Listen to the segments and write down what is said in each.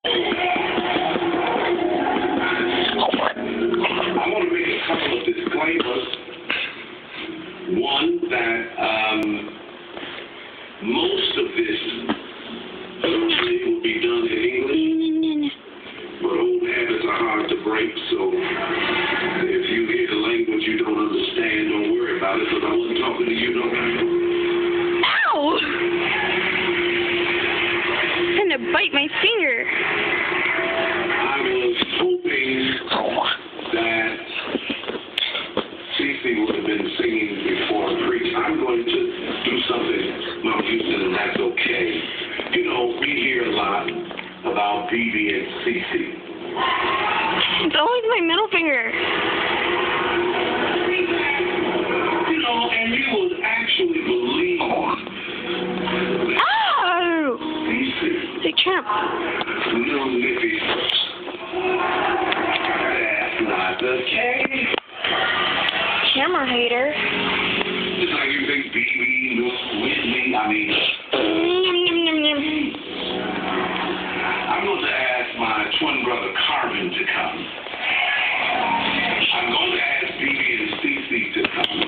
I want to make a couple of disclaimers. One, that most of this will be done in English, but old habits are hard to break, so if you hear the language you don't understand, don't worry about it, because I wasn't talking to you, no. Ow! I'm trying to bite my finger. I was hoping that Cece would have been singing before I preached. I'm going to do something, Mount Houston, and that's okay. You know, we hear a lot about BB and Cece. It's always my middle finger. You know, and you would actually believe that Ow! Big champ. little Nippy. That's not the case. Camera hater. Just like you think BB knew Whitney, I mean, I'm going to ask my twin brother Carmen to come. I'm going to ask BB and Cece to come.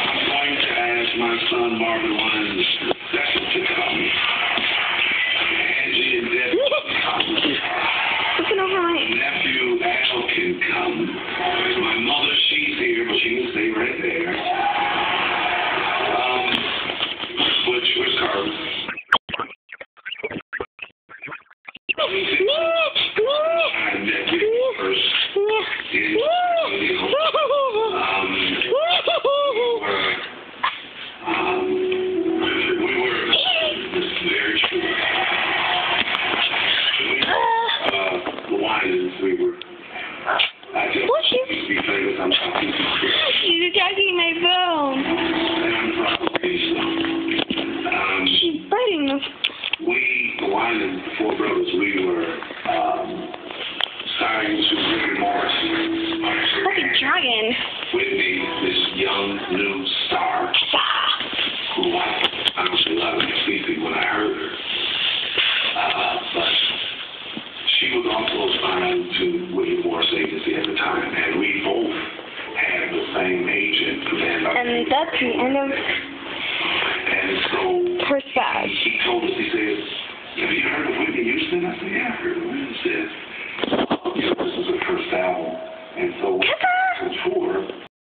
I'm going to ask my son Marvin Lyons II to come. Angie and Debbie can come. Looking over my... Nephew Al can come. My mother, she's here, but she can stay right there. Where's Carmen? She's attacking my phone. She's biting me. We, the Winans, the four brothers, we were signed to Ricky Morris. Like a dragon. Whitney, this young new star, who I honestly loved Cece when I heard her. But she was also signed to William Morris Agency at the time, and we both had the same agent. And that's the end of And so her side. he told us, he said, have you heard of Whitney Houston? I said, yeah, I heard of her. He said, you know, this is her first album. And so